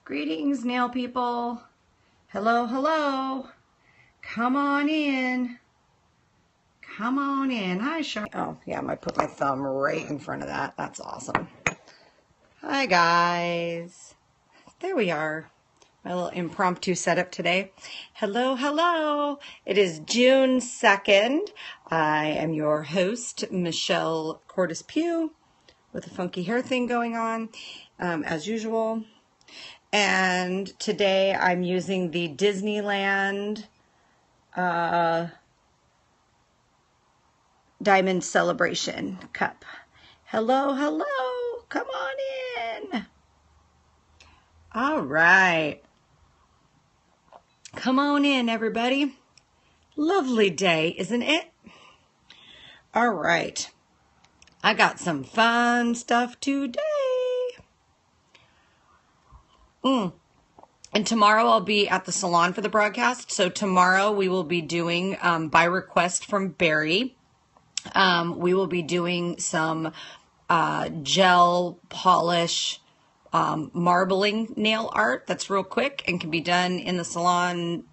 Greetings, nail people. Hello, hello. Come on in. Come on in. Hi, Sean. Oh, yeah, I might put my thumb right in front of that. That's awesome. Hi, guys. There we are. My little impromptu setup today. Hello, hello. It is June 2nd. I am your host, Michelle Cordes Pugh, with a funky hair thing going on, as usual. And today I'm using the Disneyland Diamond Celebration cup. Hello, hello. Come on in. All right. Come on in, everybody. Lovely day, isn't it? All right. I got some fun stuff today. And tomorrow I'll be at the salon for the broadcast. So tomorrow we will be doing, by request from Barry, we will be doing some gel polish marbling nail art that's real quick and can be done in the salon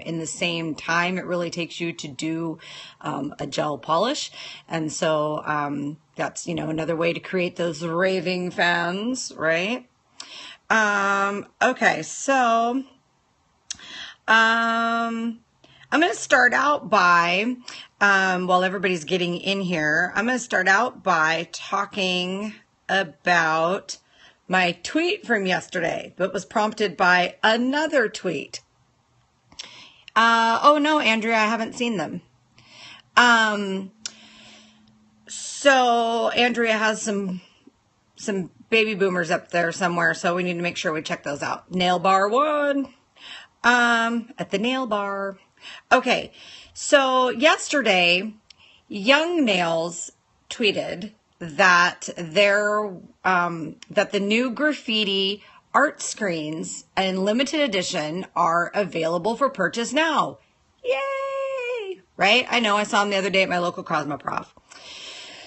in the same time it really takes you to do a gel polish. And so that's, another way to create those raving fans, right? Okay, so I'm going to start out by, while everybody's getting in here, I'm going to start out by talking about my tweet from yesterday that was prompted by another tweet. Oh no, Andrea, I haven't seen them. So Andrea has some baby boomers up there somewhere, so we need to make sure we check those out. Nail bar one, at the nail bar. Okay, so yesterday, Young Nails tweeted that that the new graffiti art screens in limited edition are available for purchase now. Yay! Right? I know, I saw them the other day at my local Cosmoprof.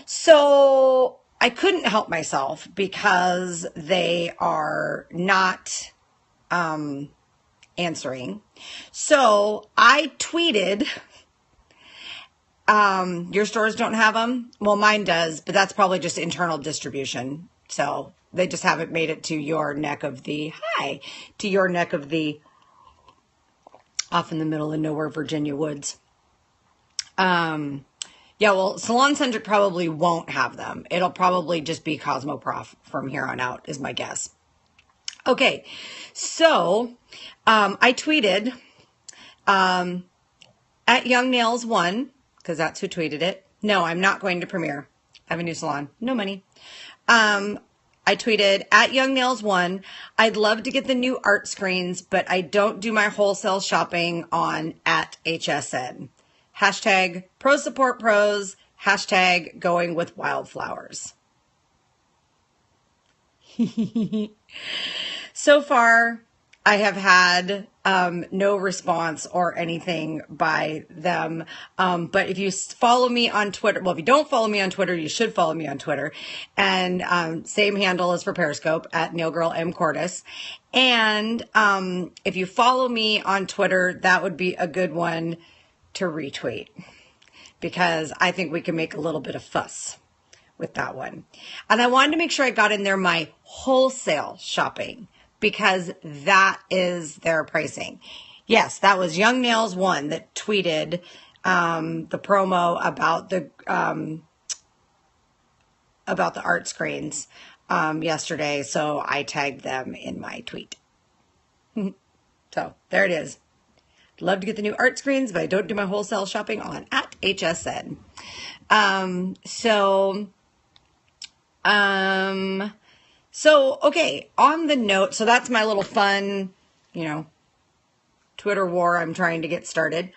So I couldn't help myself because they are not answering. So I tweeted, your stores don't have them? Well, mine does, but that's probably just internal distribution. So they just haven't made it to your neck of the, off in the middle of nowhere, Virginia woods. Yeah, well, Salon Centric probably won't have them. It'll probably just be Cosmoprof from here on out, is my guess. Okay, so I tweeted at Young Nails 1, because that's who tweeted it. No, I'm not going to Premiere. I have a new salon. No money. I tweeted at Young Nails 1, I'd love to get the new art screens, but I don't do my wholesale shopping on at HSN. Hashtag pros support pros. Hashtag going with wildflowers. So far, I have had no response or anything by them. But if you follow me on Twitter, well, if you don't follow me on Twitter, you should follow me on Twitter. And same handle as for Periscope at NailGirlMCordes. And if you follow me on Twitter, that would be a good one to retweet, because I think we can make a little bit of fuss with that one. And I wanted to make sure I got in there my wholesale shopping, because that is their pricing. Yes, that was Young Nails 1 that tweeted the promo about the art screens yesterday, so I tagged them in my tweet. So there it is. Love to get the new art screens, but I don't do my wholesale shopping on at HSN. So, okay, on the note, so that's my little fun, Twitter war I'm trying to get started.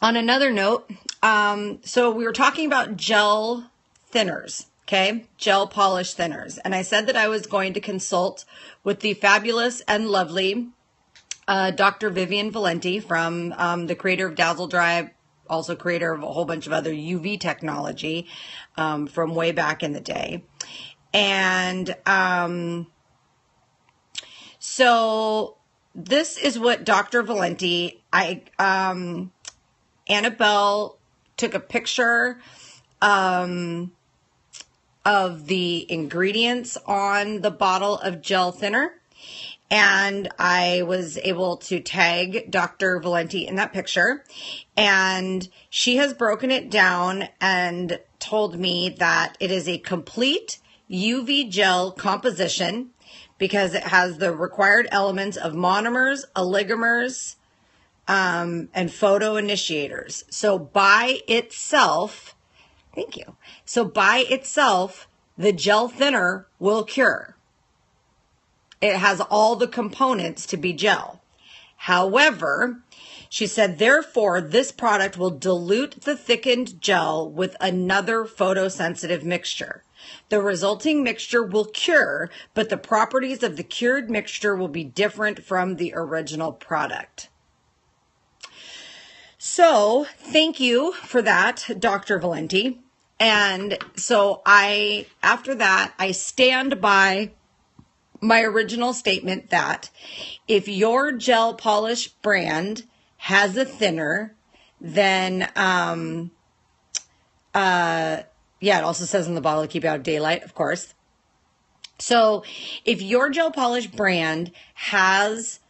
On another note, so we were talking about gel thinners, okay? Gel polish thinners. And I said that I was going to consult with the fabulous and lovely Dr. Vivian Valenti from the creator of Dazzle Dry, also creator of a whole bunch of other UV technology from way back in the day. And So this is what Dr. Valenti, Annabelle took a picture of the ingredients on the bottle of gel thinner, and I was able to tag Dr. Valenti in that picture, and she has broken it down and told me that it is a complete UV gel composition because it has the required elements of monomers, oligomers, and photoinitiators. So by itself, thank you. So by itself, the gel thinner will cure. It has all the components to be gel. However, she said, therefore, this product will dilute the thickened gel with another photosensitive mixture. The resulting mixture will cure, but the properties of the cured mixture will be different from the original product. So thank you for that, Dr. Valenti. And so after that, I stand by my original statement that if your gel polish brand has a thinner, then, it also says on the bottle to keep out of daylight, of course. So if your gel polish brand has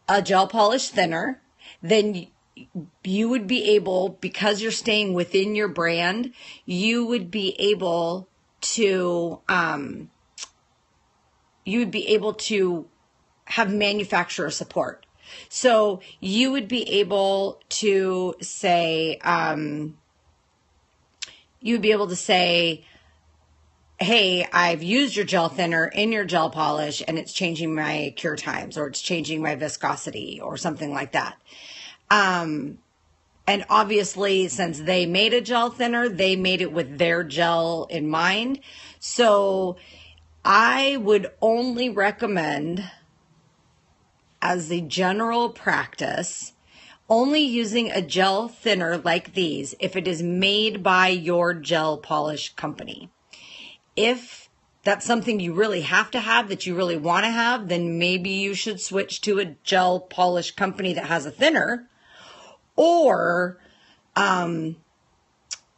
a gel polish thinner, then you would be able, because you're staying within your brand, you would be able to, have manufacturer support. So you would be able to say, hey, I've used your gel thinner in your gel polish and it's changing my cure times, or it's changing my viscosity, or something like that. And obviously, since they made a gel thinner, they made it with their gel in mind. So I would only recommend, as the general practice, only using a gel thinner like these if it is made by your gel polish company. If that's something you really have to have, that you really want to have, then maybe you should switch to a gel polish company that has a thinner. Or I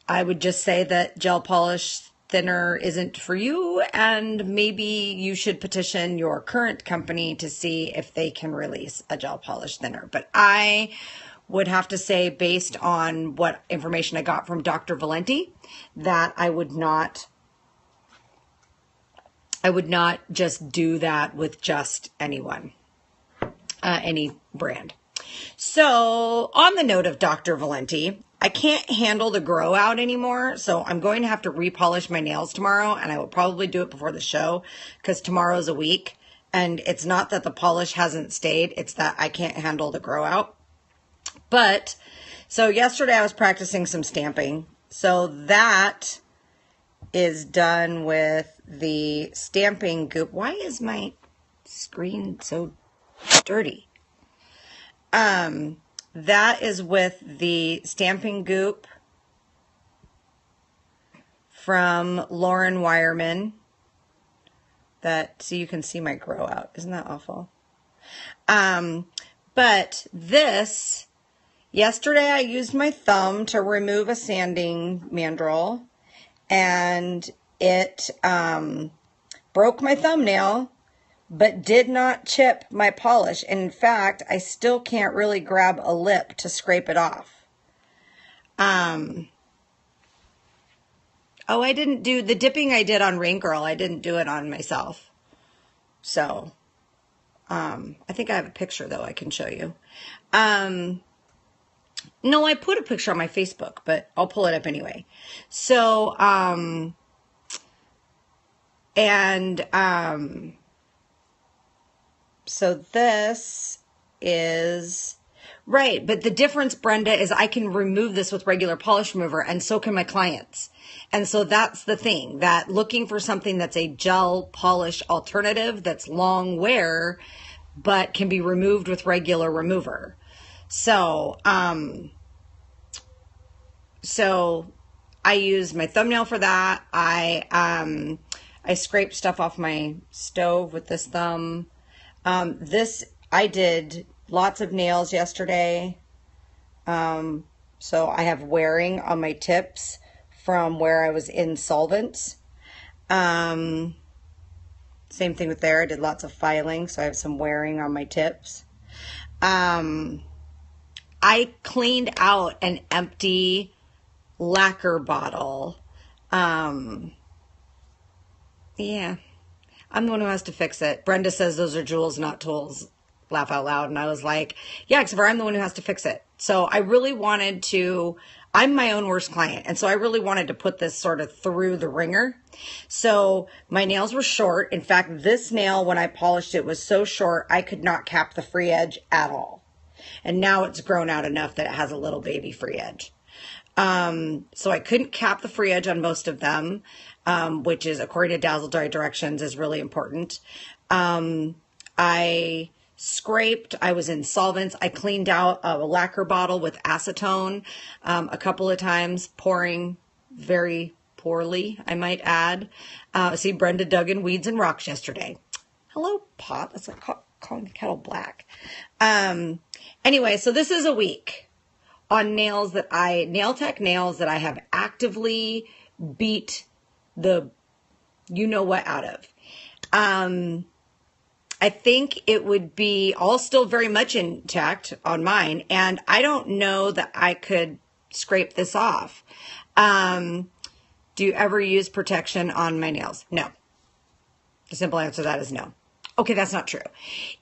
would just say that gel polish thinner isn't for you, and maybe you should petition your current company to see if they can release a gel polish thinner. But I would have to say, based on what information I got from Dr. Valenti, that I would not just do that with just anyone, any brand. So on the note of Dr. Valenti, I can't handle the grow out anymore, so I'm going to have to repolish my nails tomorrow, and I will probably do it before the show because tomorrow's a week, and it's not that the polish hasn't stayed, it's that I can't handle the grow out. But so yesterday I was practicing some stamping, so that is done with the stamping goop. Why is my screen so dirty? That is with the stamping goop from Lauren Wireman. So you can see my grow out. Isn't that awful? But this, yesterday I used my thumb to remove a sanding mandrel, and it broke my thumbnail, but did not chip my polish. And in fact, I still can't really grab a lip to scrape it off. Oh, I didn't do the dipping I did on Rain Girl. I didn't do it on myself. So, I think I have a picture though I can show you. No, I put a picture on my Facebook, but I'll pull it up anyway. So, so this is, right, but the difference, Brenda, is I can remove this with regular polish remover, and so can my clients. And so that's the thing, that looking for something that's a gel polish alternative that's long wear, but can be removed with regular remover. So, so I use my thumbnail for that. I scrape stuff off my stove with this thumb. I did lots of nails yesterday. So I have wearing on my tips from where I was insolvent. Same thing with there. I did lots of filing, so I have some wearing on my tips. I cleaned out an empty lacquer bottle. Yeah, I'm the one who has to fix it. Brenda says those are jewels, not tools. Laugh out loud. And I was like, yeah, except for I'm the one who has to fix it. So I really wanted to, I'm my own worst client. And so I really wanted to put this sort of through the ringer. So my nails were short. In fact, this nail, when I polished it, was so short, I could not cap the free edge at all. And now it's grown out enough that it has a little baby free edge. So I couldn't cap the free edge on most of them, which is, according to Dazzle Dry directions, is really important. I scraped, I was in solvents. I cleaned out a lacquer bottle with acetone, a couple of times, pouring very poorly, I might add. See, Brenda dug in weeds and rocks yesterday. Hello, pot. That's like calling the kettle black. Anyway, so this is a week on nail tech nails that I have actively beat the you know what out of. I think it would be all still very much intact on mine, and I don't know that I could scrape this off. Do you ever use protection on my nails? No. The simple answer to that is no. Okay, that's not true.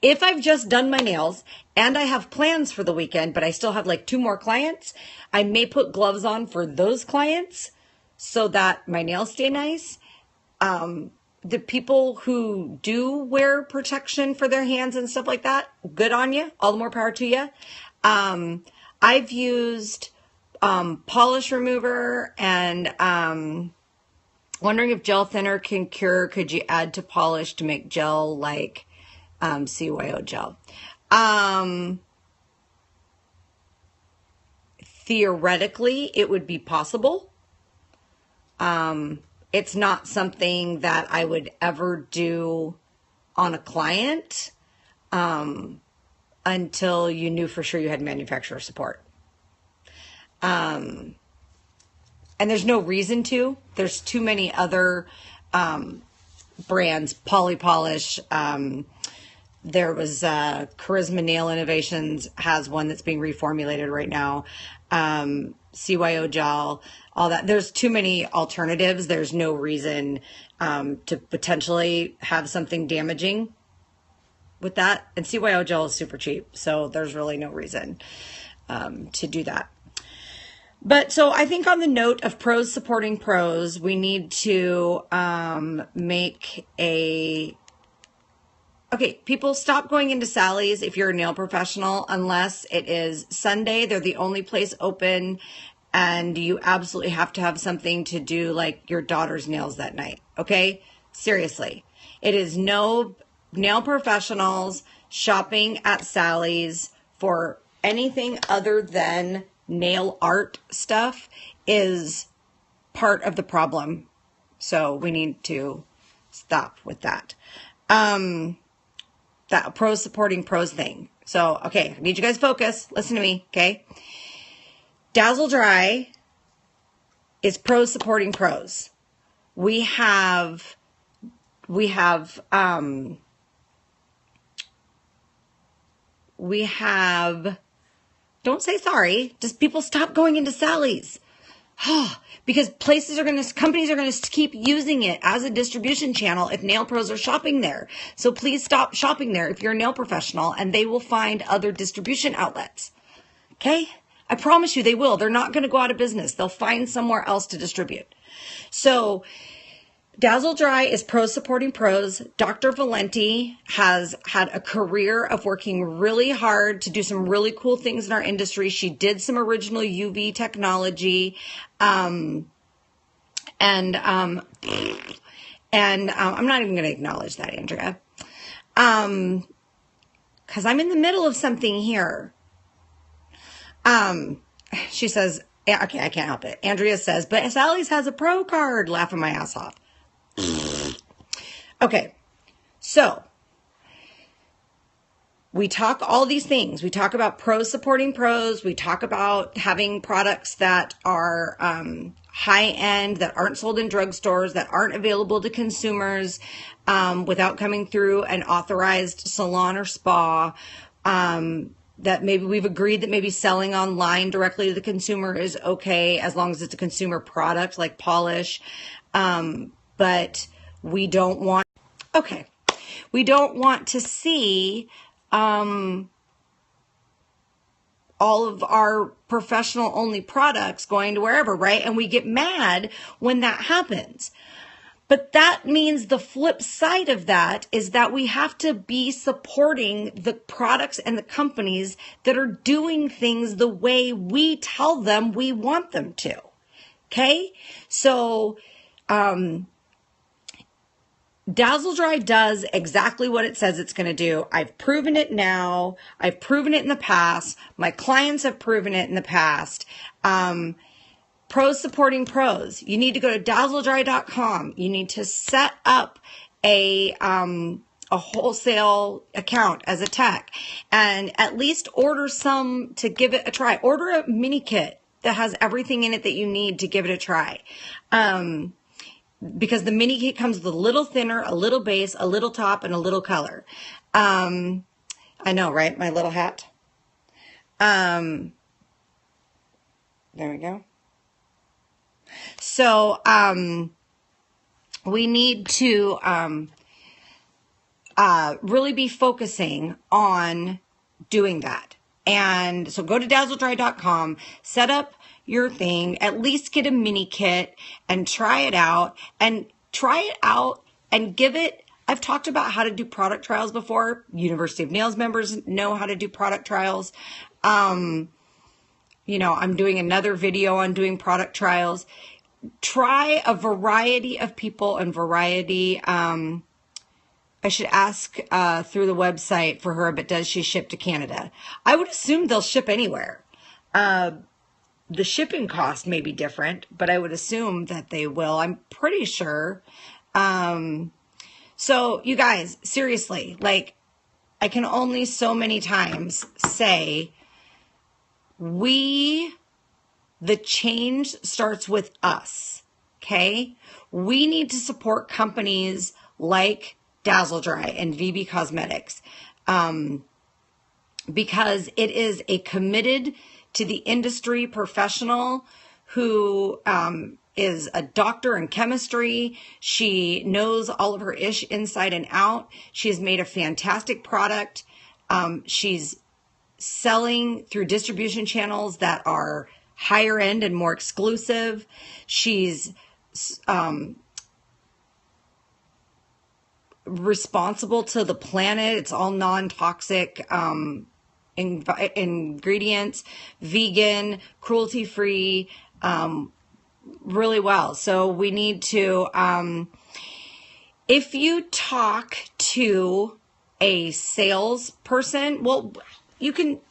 If I've just done my nails and I have plans for the weekend, but I still have like 2 more clients, I may put gloves on for those clients so that my nails stay nice. The people who do wear protection for their hands and stuff like that, good on you. All the more power to you. I've used polish remover and wondering if gel thinner can cure. Could you add to polish to make gel like CYO gel? Theoretically, it would be possible. It's not something that I would ever do on a client until you knew for sure you had manufacturer support. And there's no reason to. There's too many other brands, Poly Polish. There was Charisma Nail Innovations has one that's being reformulated right now. CYO gel, all that. There's too many alternatives. There's no reason to potentially have something damaging with that. And CYO gel is super cheap, so there's really no reason to do that. But so I think on the note of pros supporting pros, we need to make a... Okay, people, stop going into Sally's if you're a nail professional, unless it is Sunday. They're the only place open, and you absolutely have to have something to do, like your daughter's nails that night, okay? Seriously. It is no nail professionals shopping at Sally's for anything other than nail art stuff is part of the problem. So we need to stop with that. That pros supporting pros thing. So, okay, I need you guys to focus. Listen to me, okay? Dazzle Dry is pros supporting pros. We have, don't say sorry. Just people stop going into Sally's. Because companies are going to keep using it as a distribution channel if nail pros are shopping there. So please stop shopping there if you're a nail professional, and they will find other distribution outlets. Okay? I promise you they will. They're not going to go out of business. They'll find somewhere else to distribute. So Dazzle Dry is pros supporting pros. Dr. Valenti has had a career of working really hard to do some really cool things in our industry. She did some original UV technology. I'm not even going to acknowledge that, Andrea. Because I'm in the middle of something here. She says, okay, I can't help it. Andrea says, but Sally's has a pro card. Laughing my ass off. Okay, so we talk all these things. We talk about pros supporting pros. We talk about having products that are high end, that aren't sold in drugstores, that aren't available to consumers without coming through an authorized salon or spa. That maybe we've agreed that maybe selling online directly to the consumer is okay as long as it's a consumer product like polish. But we don't want, okay, we don't want to see all of our professional only products going to wherever, right? And we get mad when that happens. But that means the flip side of that is that we have to be supporting the products and the companies that are doing things the way we tell them we want them to. Okay? So, Dazzle Dry does exactly what it says it's going to do. I've proven it now. I've proven it in the past. My clients have proven it in the past. Pros supporting pros. You need to go to dazzledry.com. You need to set up a wholesale account as a tech and at least order some to give it a try. Order a mini kit that has everything in it that you need to give it a try. Because the mini kit comes with a little thinner, a little base, a little top, and a little color. I know, right? My little hat. There we go. So, we need to really be focusing on doing that. And so go to dazzledry.com, set up your thing, at least get a mini kit and try it out and give it. I've talked about how to do product trials before. University of Nails members know how to do product trials. You know, I'm doing another video on doing product trials. Try a variety of people and variety. I should ask through the website for her, but does she ship to Canada? I would assume they'll ship anywhere. The shipping cost may be different, but I would assume that they will. I'm pretty sure. So you guys, seriously, like I can only so many times say the change starts with us, okay? We need to support companies like Dazzle Dry and VB Cosmetics because it is a committed to the industry professional who is a doctor in chemistry. She knows all of her ish inside and out. She's made a fantastic product. She's selling through distribution channels that are higher end and more exclusive. She's responsible to the planet. It's all non-toxic ingredients, vegan, cruelty-free, really well. So we need to, if you talk to a salesperson, well, you can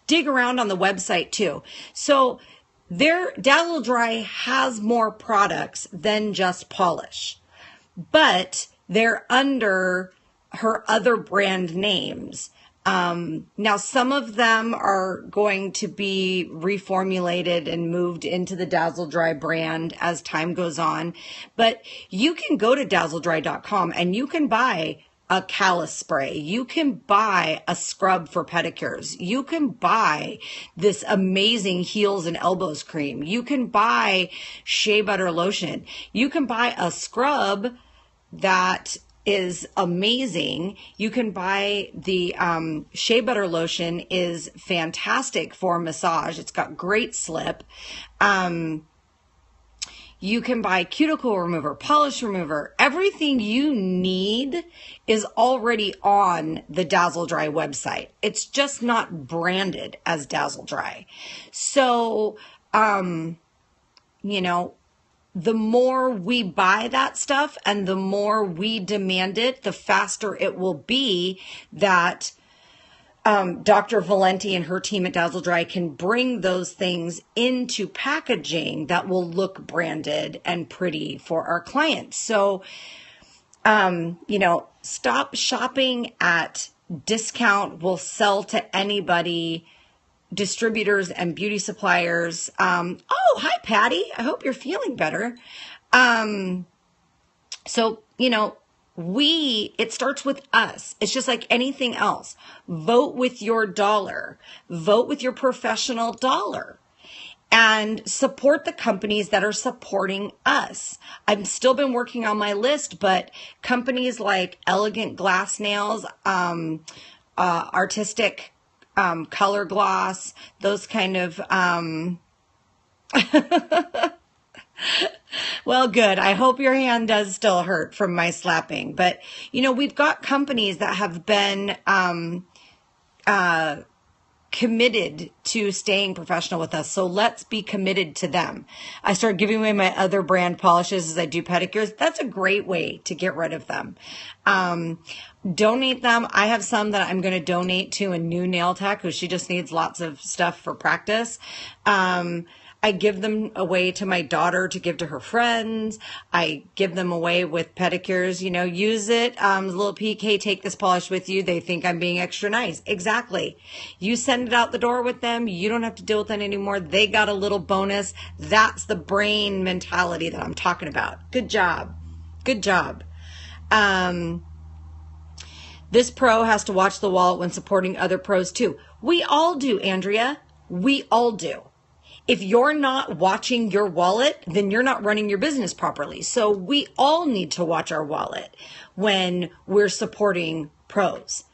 dig around on the website too. So Dazzle Dry has more products than just polish, but they're under her other brand names. Now, some of them are going to be reformulated and moved into the Dazzle Dry brand as time goes on, but you can go to dazzledry.com and you can buy a callus spray. You can buy a scrub for pedicures. You can buy this amazing heels and elbows cream. You can buy shea butter lotion. You can buy a scrub that is amazing. You can buy the shea butter lotion is fantastic for massage. It's got great slip. You can buy cuticle remover, polish remover. Everything you need is already on the Dazzle Dry website. It's just not branded as Dazzle Dry. So, you know, the more we buy that stuff and the more we demand it, the faster it will be that Dr. Valenti and her team at Dazzle Dry can bring those things into packaging that will look branded and pretty for our clients. So, you know, stop shopping at discount will sell to anybody, distributors and beauty suppliers. Oh, hi, Patty. I hope you're feeling better. So, it starts with us. It's just like anything else. Vote with your dollar. Vote with your professional dollar. And support the companies that are supporting us. I've still been working on my list, but companies like Elegant Glass Nails, Artistic Color Gloss, those kind of... Well, good. I hope your hand does still hurt from my slapping. But, we've got companies that have been committed to staying professional with us. So let's be committed to them. I start giving away my other brand polishes as I do pedicures. That's a great way to get rid of them. Donate them. I have some that I'm going to donate to a new nail tech who she just needs lots of stuff for practice. I give them away to my daughter to give to her friends. I give them away with pedicures, use it. Little PK, take this polish with you. They think I'm being extra nice. Exactly. You send it out the door with them. You don't have to deal with it anymore. They got a little bonus. That's the brain mentality that I'm talking about. Good job. Good job. This pro has to watch the wallet when supporting other pros too. We all do, Andrea. We all do. If you're not watching your wallet, then you're not running your business properly. So we all need to watch our wallet when we're supporting pros.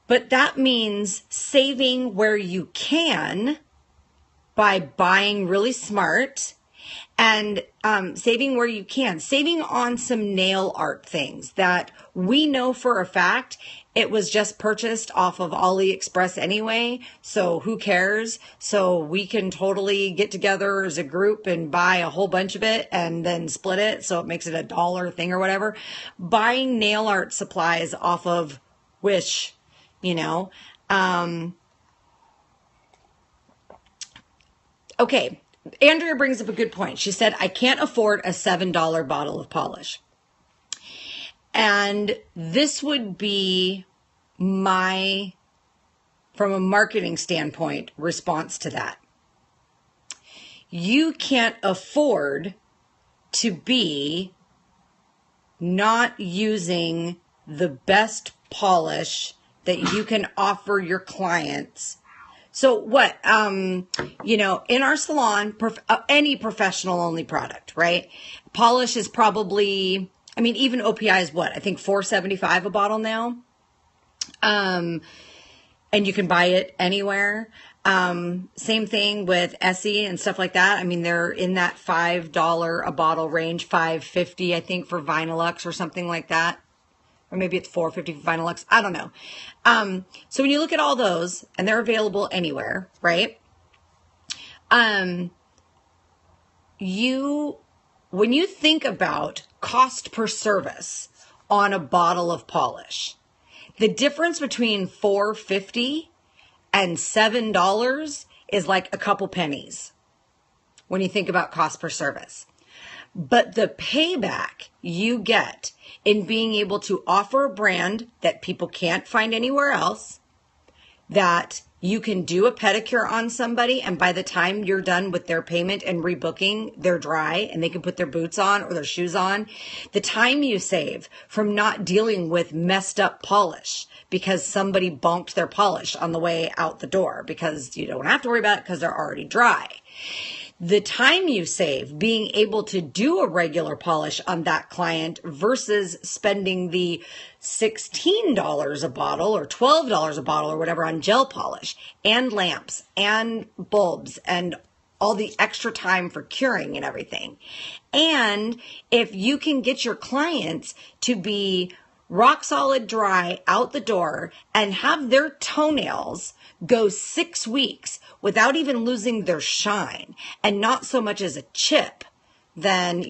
But that means saving where you can by buying really smart and saving where you can, saving on some nail art things that we know for a fact it was just purchased off of AliExpress anyway, so who cares? So we can totally get together as a group and buy a whole bunch of it and then split it so it makes it $1 thing or whatever. Buying nail art supplies off of Wish, Okay, Andrea brings up a good point. She said, I can't afford a $7 bottle of polish. And this would be my, from a marketing standpoint, response to that. You can't afford to be not using the best polish that you can offer your clients. So what, in our salon, any professional only product, right? Polish is probably, even OPI is what? I think $4.75 a bottle now. And you can buy it anywhere. Same thing with Essie and stuff like that. They're in that $5 a bottle range, $5.50, I think, for Vinylux or something like that. Or maybe it's $4.50 for Vinylux. I don't know. So when you look at all those, and they're available anywhere, right? When you think about cost per service on a bottle of polish, the difference between $4.50 and $7 is like a couple pennies when you think about cost per service. But the payback you get in being able to offer a brand that people can't find anywhere else, that you can do a pedicure on somebody, and by the time you're done with their payment and rebooking, they're dry and they can put their boots on or their shoes on. The time you save from not dealing with messed up polish because somebody bonked their polish on the way out the door, because you don't have to worry about it because they're already dry. The time you save being able to do a regular polish on that client versus spending the $16 a bottle or $12 a bottle or whatever on gel polish and lamps and bulbs and all the extra time for curing and everything. And if you can get your clients to be rock solid dry out the door and have their toenails go 6 weeks without even losing their shine and not so much as a chip, then,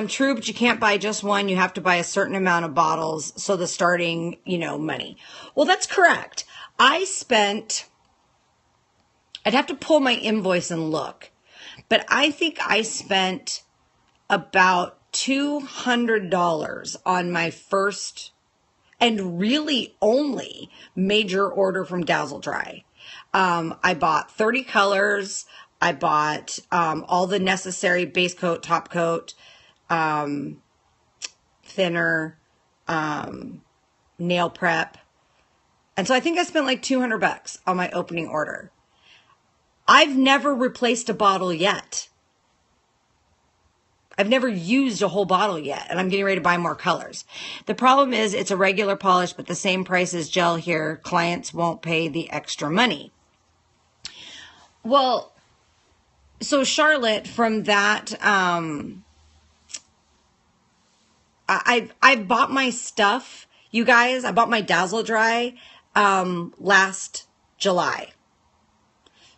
true, but you can't buy just one. You have to buy a certain amount of bottles. So the starting, money. Well, that's correct. I'd have to pull my invoice and look, but I think I spent about $200 on my first, and really only major order from Dazzle Dry. I bought 30 colors. I bought all the necessary base coat, top coat, thinner, nail prep. And so I think I spent like $200 on my opening order. I've never replaced a bottle yet. I've never used a whole bottle yet, and I'm getting ready to buy more colors. The problem is it's a regular polish, but the same price as gel here. Clients won't pay the extra money. Well, so Charlotte, from that, I bought my stuff, you guys. I bought my Dazzle Dry last July.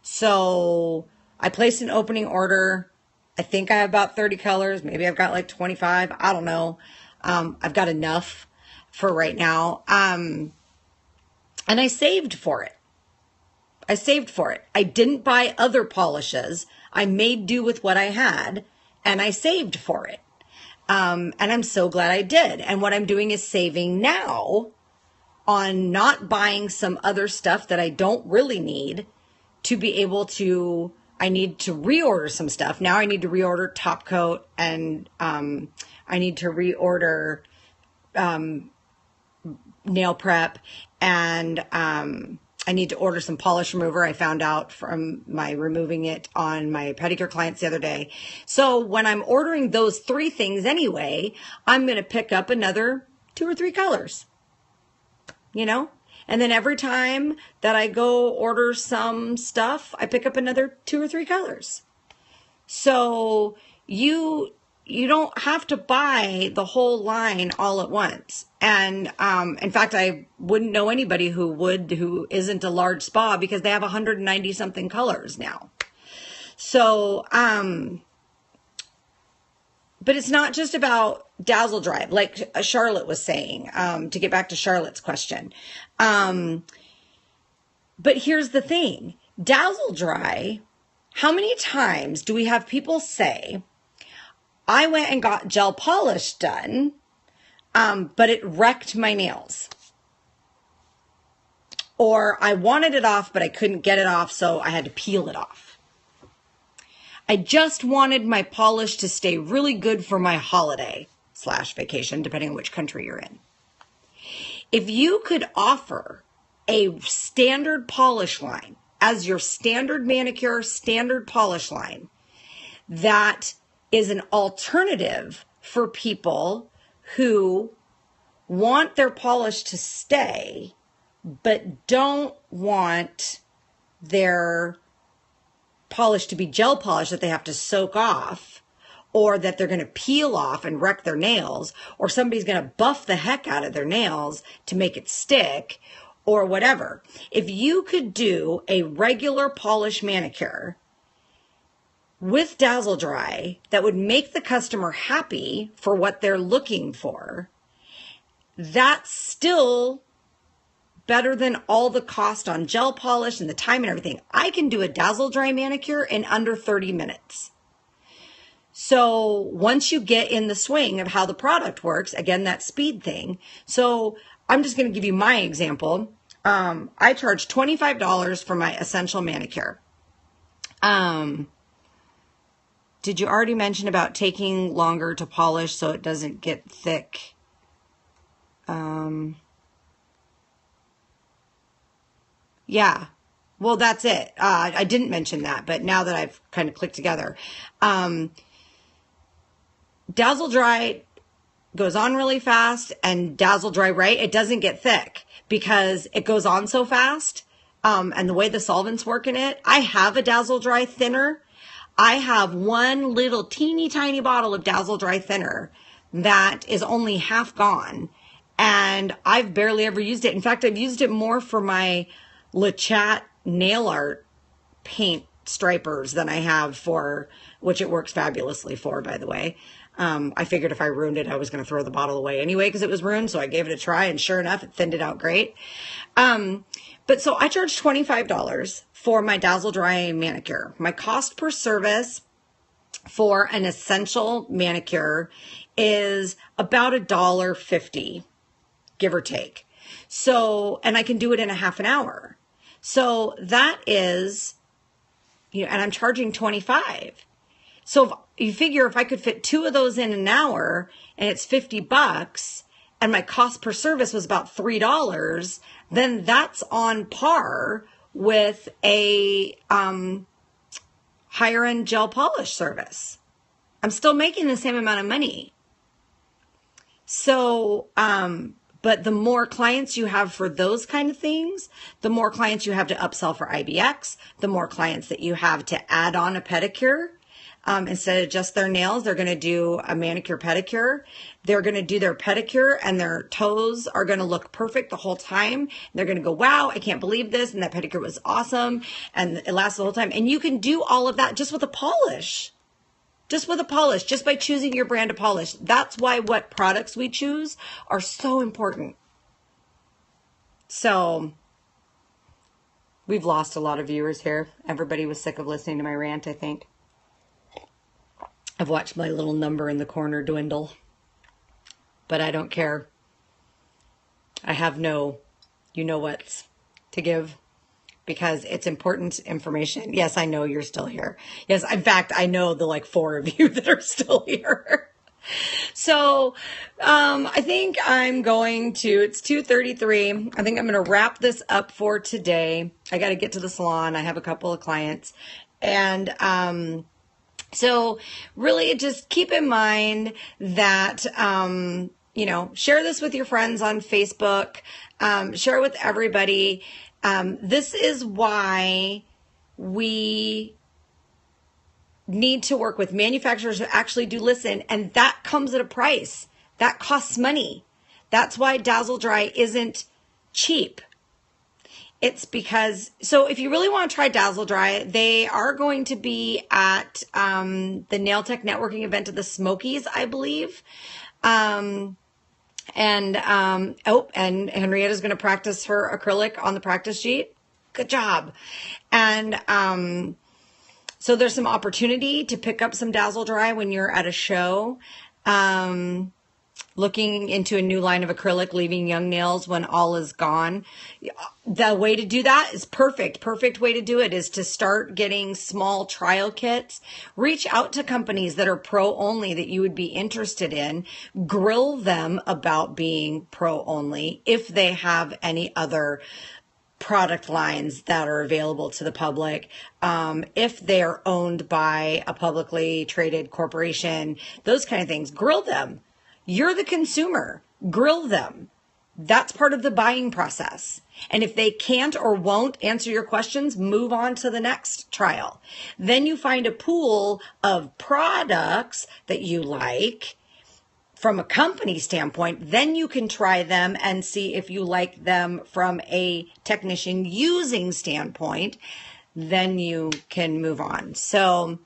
So I placed an opening order. I think I have about 30 colors. Maybe I've got like 25. I don't know. I've got enough for right now. And I saved for it. I didn't buy other polishes. I made do with what I had, and I saved for it. And I'm so glad I did. And what I'm doing is saving now on not buying some other stuff that I don't really need to be able to, I need to reorder some stuff. Now I need to reorder top coat, and I need to reorder nail prep, and I need to order some polish remover. I found out from my removing it on my pedicure clients the other day. So when I'm ordering those 3 things anyway, I'm going to pick up another 2 or 3 colors, you know? And then every time that I go order some stuff, I pick up another 2 or 3 colors. So you don't have to buy the whole line all at once. And in fact, I wouldn't know anybody who isn't a large spa, because they have 190 something colors now. So, but it's not just about Dazzle Dry, like Charlotte was saying, to get back to Charlotte's question. But here's the thing, Dazzle Dry, how many times do we have people say, I went and got gel polish done, but it wrecked my nails. Or I wanted it off, but I couldn't get it off, so I had to peel it off. I just wanted my polish to stay really good for my holiday / vacation, depending on which country you're in. If you could offer a standard polish line as your standard manicure, standard polish line, that is an alternative for people who want their polish to stay, but don't want their polish to be gel polish that they have to soak off, or that they're going to peel off and wreck their nails, or somebody's going to buff the heck out of their nails to make it stick, or whatever. If you could do a regular polish manicure with Dazzle Dry that would make the customer happy for what they're looking for, that's still better than all the cost on gel polish and the time and everything. I can do a Dazzle Dry manicure in under 30 minutes. So once you get in the swing of how the product works, again, that speed thing. So I'm just going to give you my example. I charge $25 for my essential manicure. Did you already mention about taking longer to polish so it doesn't get thick? Yeah, well, that's it. I didn't mention that, but now that I've kind of clicked together, Dazzle Dry goes on really fast, and Dazzle Dry Right, it doesn't get thick because it goes on so fast. And the way the solvents work in it, I have a Dazzle Dry thinner. I have one little teeny tiny bottle of Dazzle Dry thinner that is only half gone, and I've barely ever used it. In fact, I've used it more for my LeChat nail art paint stripers than I have for, which it works fabulously for, by the way. I figured if I ruined it, I was going to throw the bottle away anyway because it was ruined, so I gave it a try, and sure enough, it thinned it out great. But so I charge $25 for my Dazzle Dry manicure. My cost per service for an essential manicure is about $1.50, give or take. So, and I can do it in a half an hour. So that is, and I'm charging 25. So if you figure if I could fit 2 of those in an hour and it's $50 and my cost per service was about $3, then that's on par with a higher end gel polish service. I'm still making the same amount of money. So, but the more clients you have for those kind of things, the more clients you have to upsell for IBX, the more clients that you have to add on a pedicure. Instead of just their nails, they're going to do a manicure pedicure. They're going to do their pedicure and their toes are going to look perfect the whole time. They're going to go, wow, I can't believe this. And that pedicure was awesome. And it lasts the whole time. And you can do all of that just with a polish. Just with a polish, just by choosing your brand of polish. That's why what products we choose are so important. So we've lost a lot of viewers here. Everybody was sick of listening to my rant, I think. I've watched my little number in the corner dwindle, but I don't care. I have no you-know-whats to give because it's important information. Yes, I know you're still here. Yes, in fact, I know the 4 of you that are still here. So I think I'm going to, it's 2:33. I think I'm going to wrap this up for today. I got to get to the salon. I have a couple of clients. And so really just keep in mind that, share this with your friends on Facebook, share it with everybody. This is why we need to work with manufacturers who actually do listen. And that comes at a price. That costs money. That's why Dazzle Dry isn't cheap. It's because, so if you really want to try Dazzle Dry, they are going to be at the Nail Tech Networking event at the Smokies, I believe. And Henrietta's going to practice her acrylic on the practice sheet. Good job. And so there's some opportunity to pick up some Dazzle Dry when you're at a show. Looking into a new line of acrylic, leaving young nails when all is gone. The way to do that is perfect. Perfect way to do it is to start getting small trial kits. Reach out to companies that are pro only that you would be interested in. Grill them about being pro only if they have any other product lines that are available to the public. If they're owned by a publicly traded corporation, those kind of things, grill them. You're the consumer. Grill them. That's part of the buying process. And if they can't or won't answer your questions, move on to the next trial. Then you find a pool of products that you like from a company standpoint. Then you can try them and see if you like them from a technician using standpoint. Then you can move on. So,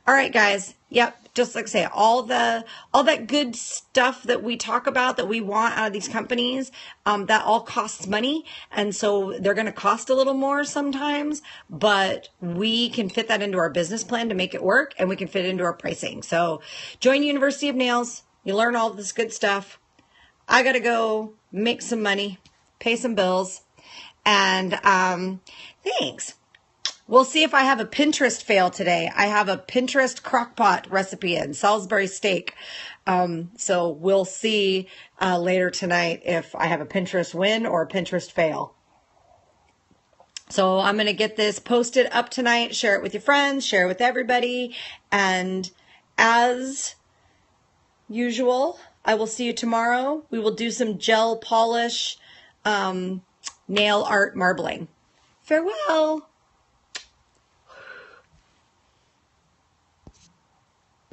all right, guys. Yep. Just like I say, all that good stuff that we talk about that we want out of these companies, that all costs money. And so they're going to cost a little more sometimes, but we can fit that into our business plan to make it work, and we can fit it into our pricing. So join University of Nails. You learn all this good stuff. I got to go make some money, pay some bills, and thanks. We'll see if I have a Pinterest fail today. I have a Pinterest crockpot recipe in Salisbury steak. So we'll see later tonight if I have a Pinterest win or a Pinterest fail. So I'm going to get this posted up tonight. Share it with your friends. Share it with everybody. And as usual, I will see you tomorrow. We will do some gel polish, nail art marbling. Farewell.